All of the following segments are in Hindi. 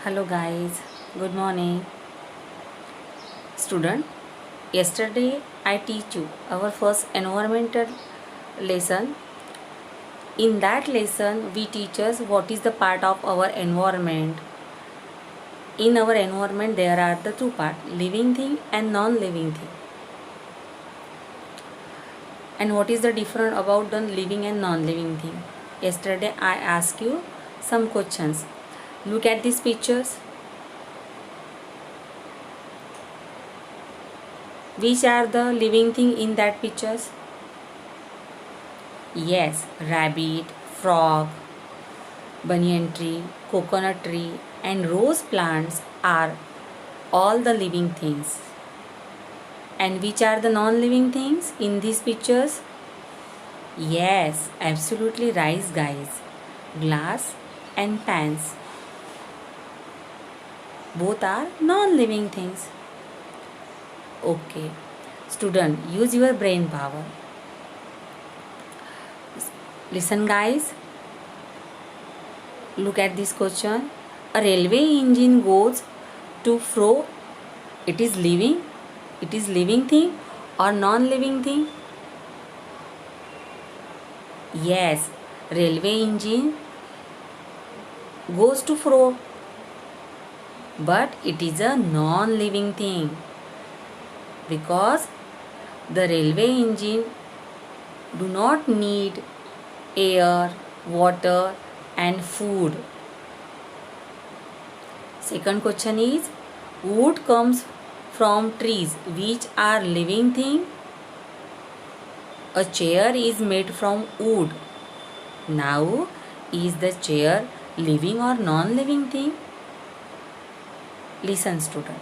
Hello guys, good morning. Student, yesterday I teach you our first environmental lesson. In that lesson we teach us what is the part of our environment. In our environment there are the two parts, living thing and non-living thing. And what is the difference about the living and non-living thing? Yesterday I asked you some questions. Look at these pictures. Which are the living thing in that pictures? Yes, rabbit, frog, banyan tree, coconut tree and rose plants are all the living things. And which are the non-living things in these pictures? Yes, absolutely right guys. Glass and pans. Both are non-living things. Okay. Student, use your brain power. Listen guys. Look at this question. A railway engine goes to fro. It is living. It is living thing or non-living thing? Yes, railway engine goes to fro. But it is a non-living thing because the railway engine do not need air, water and food. Second question is, wood comes from trees which are living thing. A chair is made from wood. Now, is the chair living or non-living thing? Listen student,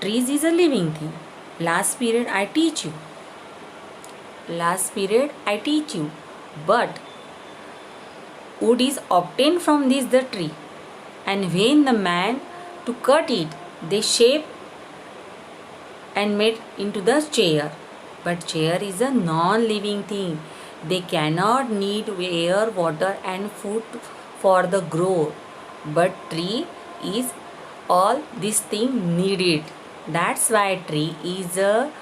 trees is a living thing. Last period I teach you. But wood is obtained from the tree, and when the man to cut it, they shape and made into the chair. But chair is a non-living thing. They cannot need air, water and food for the grow. But tree is all this thing needed. That's why tree is a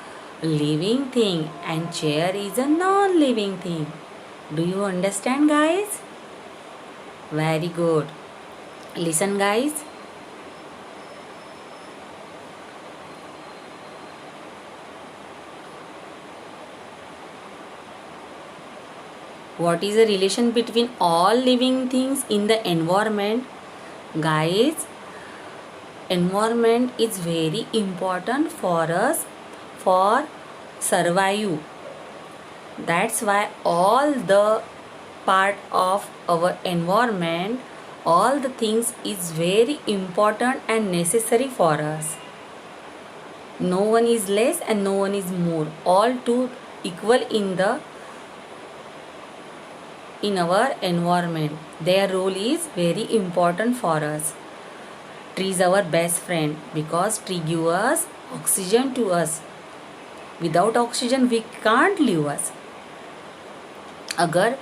living thing and chair is a non-living thing. Do you understand guys? Very good. Listen guys. What is the relation between all living things in the environment? Guys, environment is very important for us for survive. That's why all the part of our environment, all the things is very important and necessary for us. No one is less and no one is more. All two equal in our environment. Their role is very important for us. Tree is our best friend because tree give us oxygen to us. Without oxygen we can't live us. अगर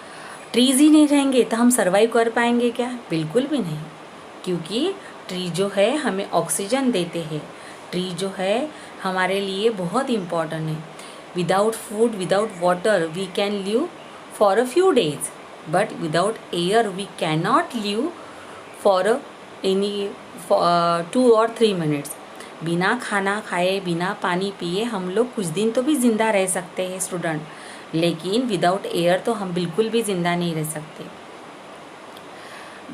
ट्रीज ही नहीं रहेंगे तो हम सर्वाइव कर पाएंगे क्या? बिल्कुल भी नहीं, क्योंकि ट्री जो है हमें ऑक्सीजन देते हैं. ट्री जो है हमारे लिए बहुत इम्पॉर्टेंट है. Without food, without water we can live for a few days, but without air we can not live for any 2 or 3 minutes. बिना खाना खाए, बिना पानी पिए हम लोग कुछ दिन तो भी ज़िंदा रह सकते हैं स्टूडेंट, लेकिन विदाउट एयर तो हम बिल्कुल भी ज़िंदा नहीं रह सकते.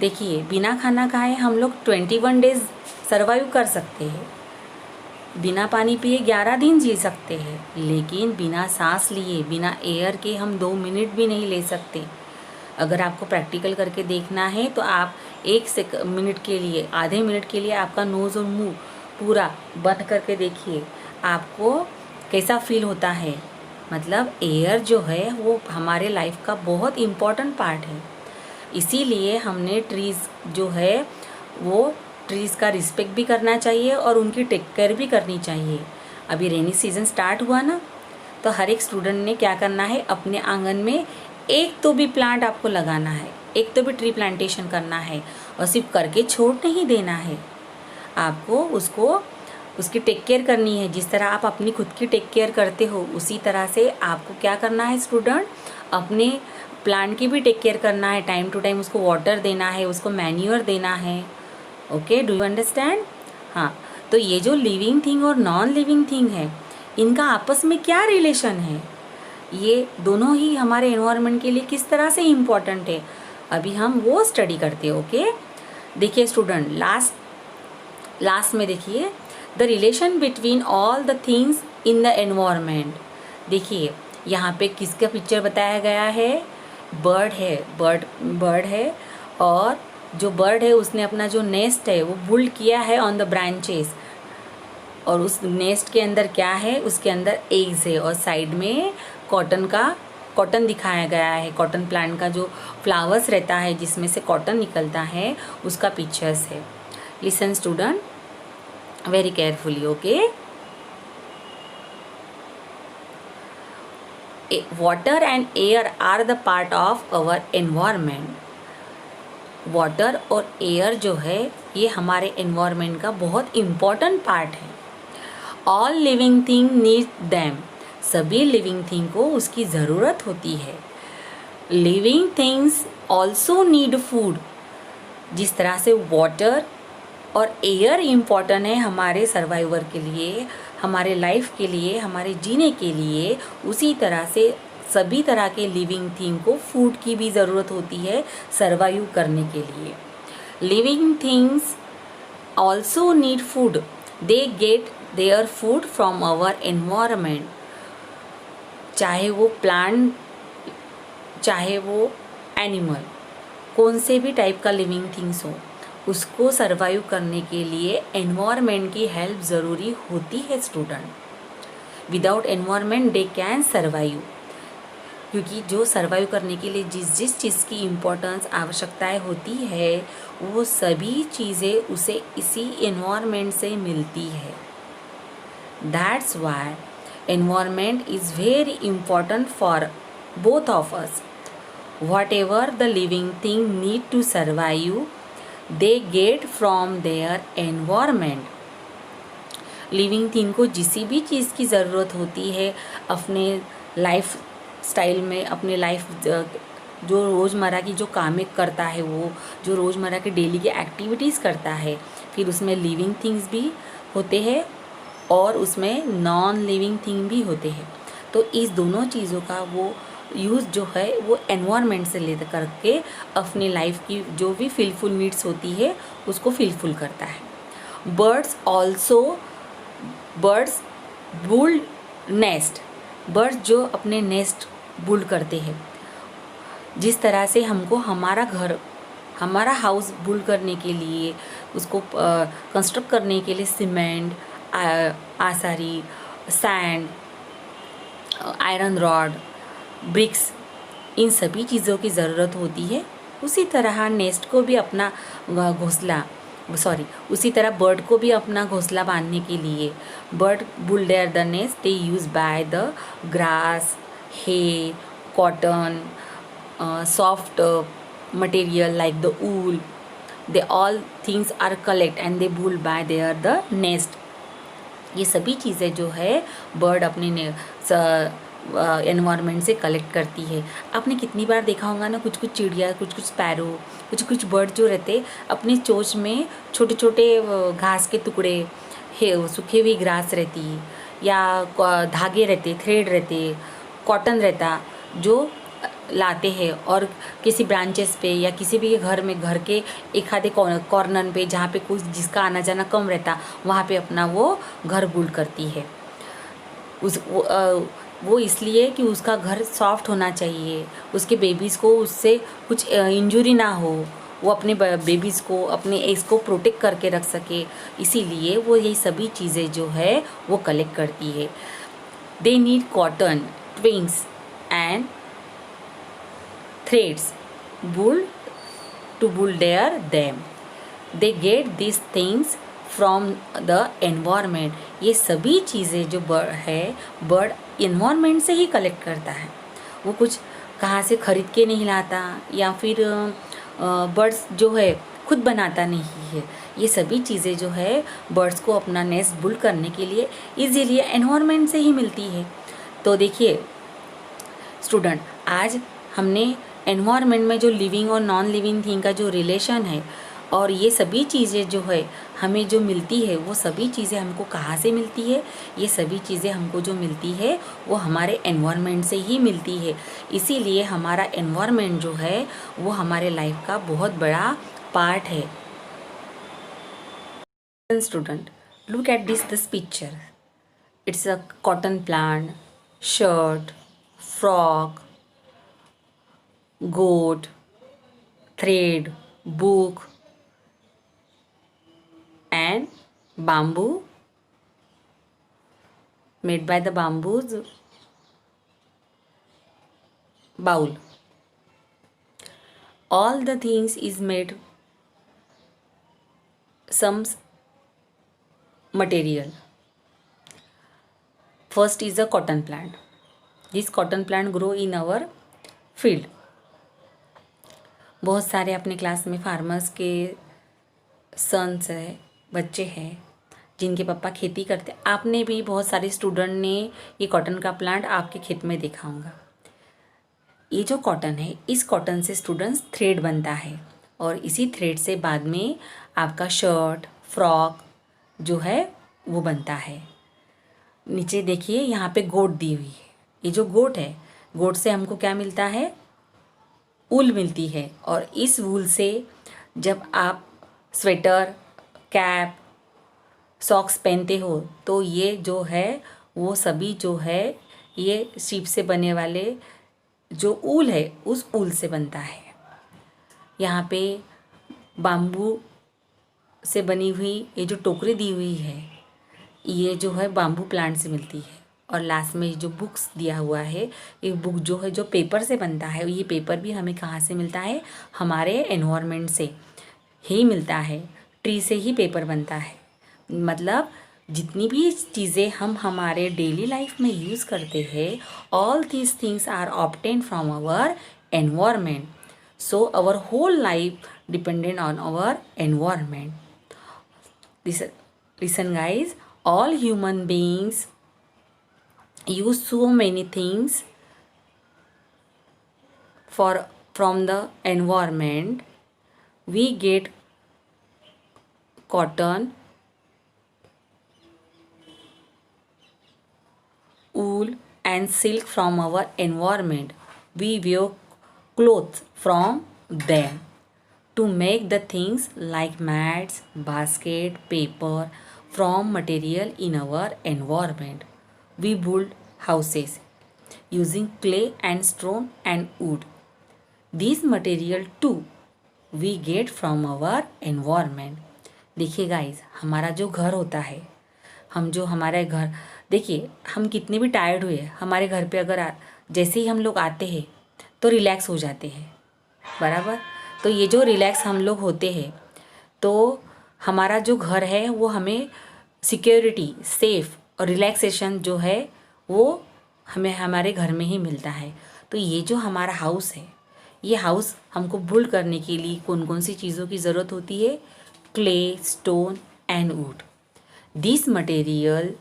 देखिए, बिना खाना खाए हम लोग 21 डेज सर्वाइव कर सकते हैं. बिना पानी पिए 11 दिन जी सकते हैं, लेकिन बिना सांस लिए, बिना एयर के हम 2 मिनट भी नहीं ले सकते. अगर आपको प्रैक्टिकल करके देखना है तो आप 1 मिनट के लिए, आधे मिनट के लिए आपका नोज़ और मुंह पूरा बंद करके देखिए, आपको कैसा फील होता है. मतलब एयर जो है वो हमारे लाइफ का बहुत इम्पॉर्टेंट पार्ट है. इसीलिए हमने ट्रीज़ जो है वो ट्रीज़ का रिस्पेक्ट भी करना चाहिए और उनकी टेक केयर भी करनी चाहिए. अभी रेनी सीज़न स्टार्ट हुआ ना, तो हर एक स्टूडेंट ने क्या करना है, अपने आंगन में एक तो भी प्लांट आपको लगाना है. एक तो भी ट्री प्लांटेशन करना है और सिर्फ करके छोड़ नहीं देना है, आपको उसकी टेक केयर करनी है। जिस तरह आप अपनी खुद की टेक केयर करते हो उसी तरह से आपको क्या करना है स्टूडेंट, अपने प्लांट की भी टेक केयर करना है। टाइम टू टाइम उसको वाटर देना है, उसको मैन्योर देना है। Okay, do you understand? हाँ, तो ये जो लिविंग थिंग और नॉन लिविंग थिंग है, इनका आपस में क्या रिलेशन है, ये दोनों ही हमारे एनवायरनमेंट के लिए किस तरह से इम्पॉर्टेंट है, अभी हम वो स्टडी करते हैं। ओके, देखिए स्टूडेंट, लास्ट में देखिए the relation between all the things in the environment. देखिए यहाँ पे किसका पिक्चर बताया गया है, बर्ड है और जो बर्ड है उसने अपना जो नेस्ट है वो बिल्ड किया है ऑन द ब्रांचेस, और उस नेस्ट के अंदर क्या है, उसके अंदर एग्स है और साइड में कॉटन दिखाया गया है। कॉटन प्लांट का जो फ्लावर्स रहता है जिसमें से कॉटन निकलता है उसका पिक्चर्स है। Listen student very carefully, okay? Water and air are the part of our environment. Water और एयर जो है ये हमारे एनवायरनमेंट का बहुत इम्पॉर्टेंट पार्ट है। All living thing need them, सभी लिविंग थिंग को उसकी ज़रूरत होती है। Living things also need food, जिस तरह से वाटर और एयर इम्पॉर्टेंट है हमारे सर्वाइवर के लिए, हमारे लाइफ के लिए, हमारे जीने के लिए, उसी तरह से सभी तरह के लिविंग थिंग को फूड की भी ज़रूरत होती है सर्वाइव करने के लिए। Living things also need food, they get their food from our environment. चाहे वो प्लांट, चाहे वो एनिमल, कौन से भी टाइप का लिविंग थिंग्स हो, उसको सर्वाइव करने के लिए एनवायरनमेंट की हेल्प ज़रूरी होती है student. Without environment they can survive, क्योंकि जो सर्वाइव करने के लिए जिस चीज़ की इम्पोर्टेंस आवश्यकताएं होती है वो सभी चीज़ें उसे इसी एनवायरनमेंट से मिलती है। That's why environment is very important for both of us. Whatever the living thing need to survive they get from their environment. Living thing को जिस भी चीज़ की ज़रूरत होती है अपने लाइफ स्टाइल में, अपने लाइफ जो रोज़मर्रा की जो कामें करता है, वो जो रोज़मर्रा की डेली की एक्टिविटीज़ करता है, फिर उसमें लिविंग थिंग्स भी होते हैं और उसमें नॉन लिविंग थिंग भी होते हैं। तो इस दोनों चीज़ों का वो यूज़ जो है वो एनवायरनमेंट से ले करके अपनी लाइफ की जो भी फिलफुल नीड्स होती है उसको फिलफुल करता है। बर्ड्स बुल्ड नेस्ट, बर्ड्स जो अपने नेस्ट बुल्ड करते हैं, जिस तरह से हमको हमारा घर, हमारा हाउस बुल्ड करने के लिए, उसको कंस्ट्रक्ट करने के लिए सीमेंट, आसारी, सैंड, आयरन रॉड, ब्रिक्स, इन सभी चीज़ों की ज़रूरत होती है, उसी तरह नेस्ट को भी अपना उसी तरह बर्ड को भी अपना घोंसला बांधने के लिए bird build their the nest, they use by the grass, hay, cotton, soft material like the wool. They all things are collect and they build by their the nest. ये सभी चीज़ें जो है बर्ड अपने एनवायरनमेंट से कलेक्ट करती है। आपने कितनी बार देखा होगा ना, कुछ कुछ चिड़िया, कुछ कुछ स्पैरो, कुछ कुछ बर्ड जो रहते अपनी चोंच में छोटे छोटे घास के टुकड़े, सूखे हुई घास रहती या धागे रहते, थ्रेड रहते, कॉटन रहता, जो लाते हैं और किसी ब्रांचेस पे या किसी भी घर में, घर के एक आधे कॉर्नर पे जहाँ पे कुछ जिसका आना जाना कम रहता, वहाँ पे अपना वो घर बिल्ड करती है। वो इसलिए कि उसका घर सॉफ्ट होना चाहिए, उसके बेबीज़ को उससे कुछ इंजरी ना हो, वो अपने बेबीज़ को, अपने एग्स को प्रोटेक्ट करके रख सके, इसीलिए वो ये सभी चीज़ें जो है वो कलेक्ट करती है। They need cotton, twigs and threads to build them. They get these things from the environment. ये सभी चीज़ें जो बर्ड है, बर्ड इन्वायरमेंट से ही कलेक्ट करता है। वो कुछ कहाँ से खरीद के नहीं लाता, या फिर बर्ड्स जो है खुद बनाता नहीं है। ये सभी चीज़ें जो है बर्ड्स को अपना नेस्ट बिल्ड करने के लिए इजीली एनवायरनमेंट से ही मिलती है। तो देखिए स्टूडेंट, आज हमने एनवायरनमेंट में जो लिविंग और नॉन लिविंग थिंग का जो रिलेशन है, और ये सभी चीज़ें जो है हमें जो मिलती है, वो सभी चीज़ें हमको कहाँ से मिलती है, ये सभी चीज़ें हमको जो मिलती है वो हमारे एनवायरनमेंट से ही मिलती है। इसीलिए हमारा एनवायरनमेंट जो है वो हमारे लाइफ का बहुत बड़ा पार्ट है। Student, look at this picture. It's a cotton plant, shirt, frock, goat, thread, book, and bamboo made by the bamboo's bowl. All the things is made some material. First is a cotton plant. This cotton plant grow in our field. बहुत सारे अपने क्लास में फार्मर्स के सन्स है, बच्चे हैं जिनके पापा खेती करते। आपने भी बहुत सारे स्टूडेंट ने ये कॉटन का प्लांट आपके खेत में देखा होगा। ये जो कॉटन है, इस कॉटन से स्टूडेंट्स थ्रेड बनता है, और इसी थ्रेड से बाद में आपका शर्ट, फ्रॉक जो है वो बनता है। नीचे देखिए यहाँ पे गोट दी हुई है। ये जो गोट है, गोट से हमको क्या मिलता है? ऊल मिलती है, और इस ऊल से जब आप स्वेटर, कैप, सॉक्स पहनते हो तो ये जो है वो सभी जो है ये शीप से बने वाले जो ऊल है उस ऊल से बनता है। यहाँ पे बाम्बू से बनी हुई ये जो टोकरी दी हुई है, ये जो है बाम्बू प्लांट से मिलती है। और लास्ट में जो बुक्स दिया हुआ है, ये बुक जो है जो पेपर से बनता है, ये पेपर भी हमें कहाँ से मिलता है? हमारे एनवायरनमेंट से ही मिलता है। ट्री से ही पेपर बनता है। मतलब जितनी भी चीज़ें हम हमारे डेली लाइफ में यूज़ करते हैं, all these things are obtain from our environment. So our whole life dependent on our environment. Listen guys, all human beings use so many things from the environment. We get cotton, wool and silk from our environment. We wear clothes from them to make the things like mats, basket, paper from material in our environment. We build houses using clay and stone and wood. These material too we get from our environment. देखिए गाइस, हमारा जो घर होता है, हम जो हमारे घर, देखिए हम कितने भी टायर्ड हुए हमारे घर पे अगर जैसे ही हम लोग आते हैं तो रिलैक्स हो जाते हैं, बराबर। तो ये जो रिलैक्स हम लोग होते हैं, तो हमारा जो घर है वो हमें सिक्योरिटी, सेफ और रिलैक्सेशन जो है वो हमें हमारे घर में ही मिलता है। तो ये जो हमारा हाउस है, ये हाउस हमको बिल्ड करने के लिए कौन कौन सी चीज़ों की ज़रूरत होती है? Clay, stone and wood. This material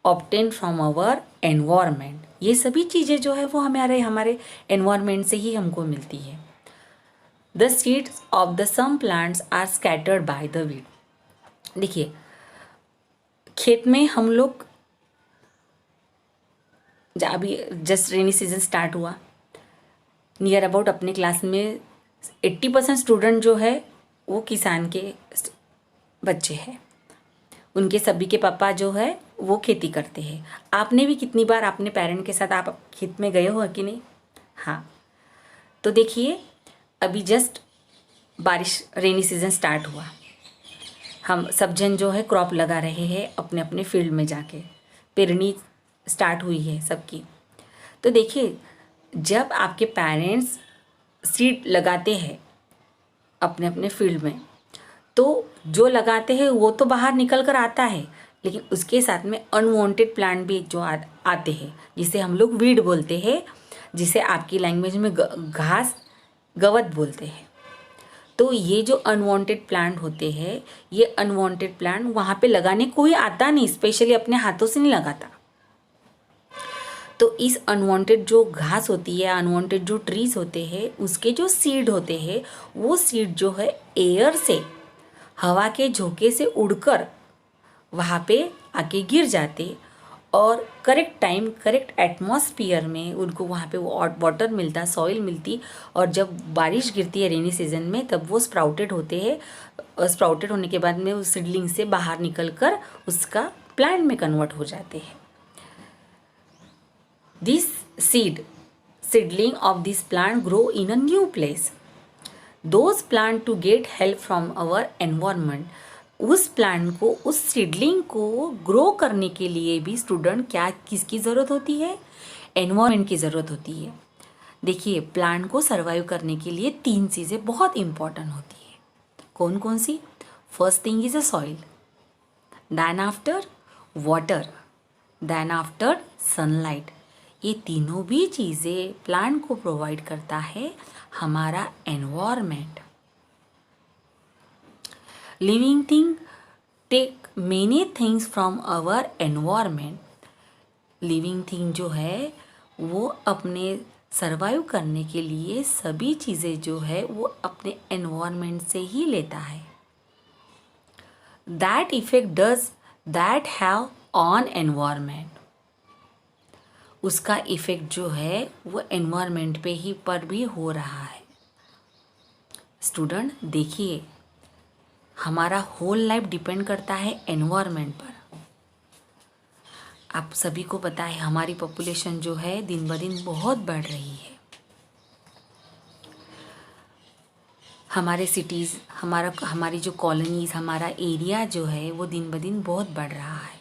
obtain from our environment. ये सभी चीज़ें जो है वो हमारे एनवायरनमेंट से ही हमको मिलती है। The seeds of the some plants are scattered by the wind. देखिए खेत में हम लोग अभी जस्ट रेनी सीजन स्टार्ट हुआ, नियर अबाउट अपने क्लास में 80% स्टूडेंट जो है वो किसान के बच्चे हैं। उनके सभी के पापा जो है वो खेती करते हैं। आपने भी कितनी बार अपने पेरेंट के साथ आप खेत में गए हो कि नहीं? हाँ। तो देखिए अभी जस्ट बारिश, रेनी सीजन स्टार्ट हुआ, हम सब जन जो है क्रॉप लगा रहे हैं अपने अपने फील्ड में जाके, पेरनी स्टार्ट हुई है सबकी। तो देखिए जब आपके पेरेंट्स सीड लगाते हैं अपने अपने फील्ड में, तो जो लगाते हैं वो तो बाहर निकल कर आता है, लेकिन उसके साथ में अनवांटेड प्लांट भी जो आते हैं, जिसे हम लोग वीड बोलते हैं, जिसे आपकी लैंग्वेज में घास गवत बोलते हैं। तो ये जो अनवांटेड प्लांट होते हैं, ये अनवांटेड प्लांट वहाँ पे लगाने कोई आता नहीं, स्पेशली अपने हाथों से नहीं लगाता। तो इस अनवांटेड जो घास होती है, अनवांटेड जो ट्रीज होते हैं, उसके जो सीड होते हैं, वो सीड जो है एयर से, हवा के झोंके से उड़कर वहाँ पे आके गिर जाते और करेक्ट टाइम करेक्ट एटमॉस्फियर में उनको वहाँ पे वो वाटर मिलता, सॉइल मिलती, और जब बारिश गिरती है रेनी सीजन में तब वो स्प्राउटेड होते हैं, और स्प्राउटेड होने के बाद में उस सीडलिंग से बाहर निकल कर उसका प्लांट में कन्वर्ट हो जाते हैं। This seedling of this plant grow in a new place. Those plant to get help from our environment. उस प्लांट को, उस सीडलिंग को ग्रो करने के लिए भी स्टूडेंट किसकी ज़रूरत होती है? एनवायरनमेंट की ज़रूरत होती है। देखिए, प्लांट को सर्वाइव करने के लिए 3 चीज़ें बहुत इंपॉर्टेंट होती है। कौन कौन सी? First thing is a soil, then after water, then after sunlight. ये तीनों भी चीज़ें प्लांट को प्रोवाइड करता है हमारा environment. Living thing take many things from our environment. Living thing जो है वो अपने सर्वाइव करने के लिए सभी चीज़ें जो है वो अपने एनवायरनमेंट से ही लेता है। That effect does that have on environment. उसका इफ़ेक्ट जो है वो एनवायरनमेंट पे ही पर भी हो रहा है। स्टूडेंट देखिए, हमारा होल लाइफ डिपेंड करता है एनवायरनमेंट पर। आप सभी को पता है हमारी पॉपुलेशन जो है दिन ब दिन बहुत बढ़ रही है। हमारे सिटीज़, हमारी जो कॉलोनीज़, हमारा एरिया जो है वो दिन ब दिन बहुत बढ़ रहा है।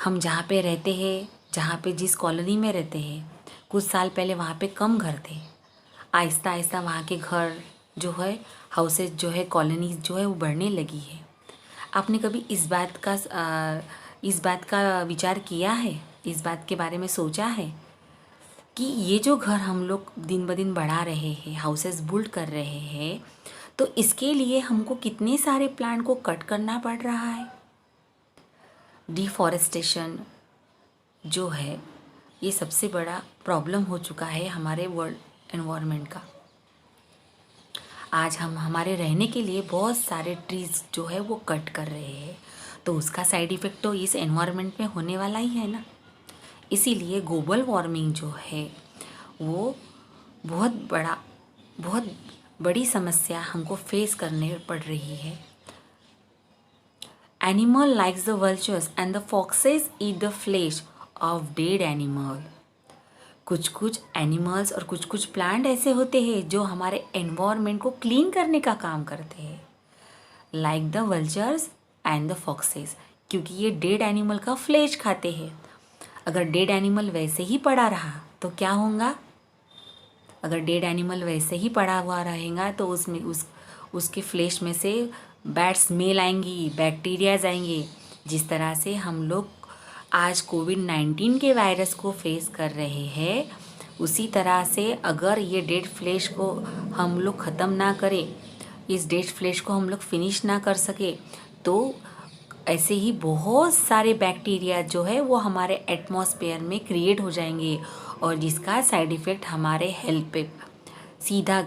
हम जहाँ पे रहते हैं, जहाँ पे जिस कॉलोनी में रहते हैं, कुछ साल पहले वहाँ पे कम घर थे। आहिस्ता आहिस्ता वहाँ के घर जो है, हाउसेज जो है, कॉलोनीज जो है वो बढ़ने लगी है। आपने कभी इस बात का विचार किया है, इस बात के बारे में सोचा है कि ये जो घर हम लोग दिन ब दिन बढ़ा रहे हैं, हाउसेज बिल्ड कर रहे हैं, तो इसके लिए हमको कितने सारे प्लांट को कट करना पड़ रहा है। डिफॉरेस्टेशन जो है ये सबसे बड़ा प्रॉब्लम हो चुका है हमारे वर्ल्ड एनवायरनमेंट का। आज हम हमारे रहने के लिए बहुत सारे ट्रीज़ जो है वो कट कर रहे हैं, तो उसका साइड इफ़ेक्ट तो इस एनवायरनमेंट में होने वाला ही है ना। इसीलिए ग्लोबल वार्मिंग जो है वो बहुत बड़ी समस्या हमको फेस करने पड़ रही है। Animal likes the vultures and the foxes eat the flesh of dead animal. कुछ एनिमल्स और कुछ प्लांट ऐसे होते हैं जो हमारे एनवायरनमेंट को क्लीन करने का काम करते हैं, like the vultures and the foxes, क्योंकि ये डेड एनिमल का फ्लेश खाते हैं। अगर डेड एनिमल वैसे ही पड़ा रहा तो क्या होगा? अगर डेड एनिमल वैसे ही पड़ा हुआ रहेगा तो उसमें उसके फ्लेश में से बैड स्मेल आएंगी, बैक्टीरियाज आएंगे। जिस तरह से हम लोग आज कोविड-19 के वायरस को फेस कर रहे हैं, उसी तरह से अगर ये डेड फ्लेश को हम लोग ख़त्म ना करें, इस डेड फ्लेश को हम लोग फिनिश ना कर सके, तो ऐसे ही बहुत सारे बैक्टीरिया जो है वो हमारे एटमॉस्फेयर में क्रिएट हो जाएंगे, और जिसका साइड इफ़ेक्ट हमारे हेल्थ पे सीधा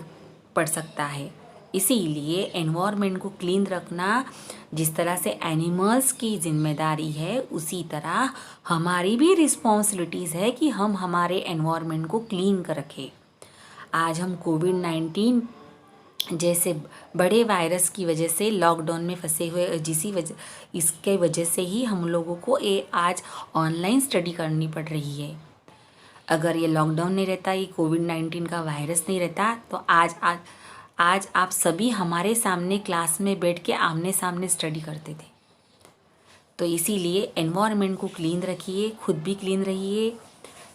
पड़ सकता है। इसीलिए एनवायरनमेंट को क्लीन रखना जिस तरह से एनिमल्स की जिम्मेदारी है, उसी तरह हमारी भी रिस्पॉन्सिबिलिटीज़ है कि हम हमारे एनवायरनमेंट को क्लीन कर रखें। आज हम कोविड-19 जैसे बड़े वायरस की वजह से लॉकडाउन में फंसे हुए, इसके वजह से ही हम लोगों को आज ऑनलाइन स्टडी करनी पड़ रही है। अगर ये लॉकडाउन नहीं रहता, ये कोविड-19 का वायरस नहीं रहता, तो आज आप सभी हमारे सामने क्लास में बैठ के आमने सामने स्टडी करते थे। तो इसीलिए एनवायरनमेंट को क्लीन रखिए, खुद भी क्लीन रहिए,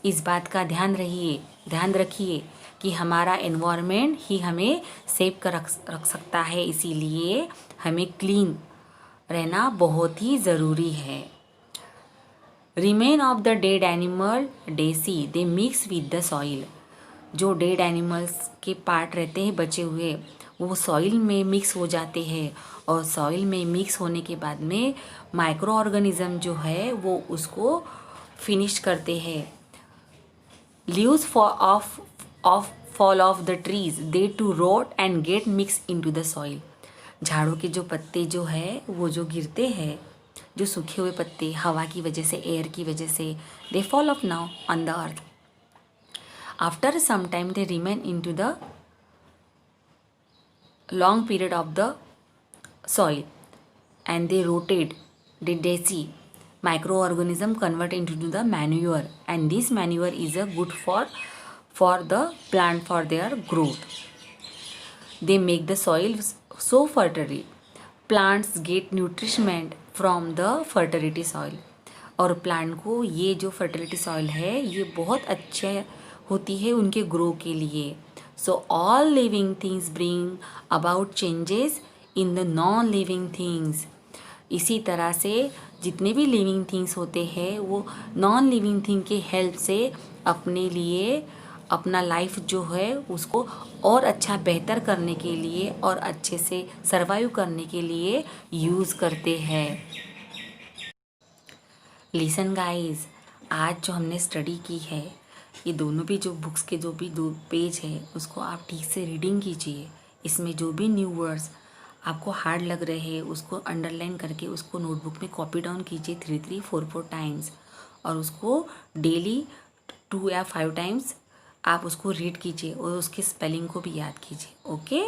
इस बात का ध्यान रखिए कि हमारा एनवायरनमेंट ही हमें सेव कर रख सकता है। इसीलिए हमें क्लीन रहना बहुत ही ज़रूरी है। Remain of the dead animal decay they mix with the soil. जो डेड एनिमल्स के पार्ट रहते हैं बचे हुए, वो सॉइल में मिक्स हो जाते हैं, और सॉइल में मिक्स होने के बाद में माइक्रो ऑर्गेनिज्म जो है वो उसको फिनिश करते हैं। Leaves of fall off the trees they to rot and get mix into the soil. झाड़ों के जो पत्ते जो है वो जो गिरते हैं, जो सूखे हुए पत्ते हवा की वजह से, एयर की वजह से, they fall off now on the earth. After some time they remain into the long period of the soil and they rotate the deci microorganism convert into the manure, and this manure is a good for the plant for their growth. They make the soil so fertile, plants get nutriment from the fertility soil, और प्लांट को ये जो फर्टिलिटी सॉइल है ये बहुत अच्छे होती है उनके ग्रो के लिए। So all living things bring about changes in the non living things. इसी तरह से जितने भी लिविंग थिंग्स होते हैं वो नॉन लिविंग थिंग के हेल्प से अपने लिए अपना लाइफ जो है उसको और अच्छा बेहतर करने के लिए और अच्छे से सर्वाइव करने के लिए यूज़ करते हैं। लिसन गाइस, आज जो हमने स्टडी की है ये दोनों भी जो बुक्स के जो भी 2 पेज है उसको आप ठीक से रीडिंग कीजिए। इसमें जो भी न्यू वर्ड्स आपको हार्ड लग रहे हैं उसको अंडरलाइन करके उसको नोटबुक में कॉपी डाउन कीजिए 3 4 टाइम्स, और उसको डेली 2 या 5 टाइम्स आप उसको रीड कीजिए और उसके स्पेलिंग को भी याद कीजिए। ओके।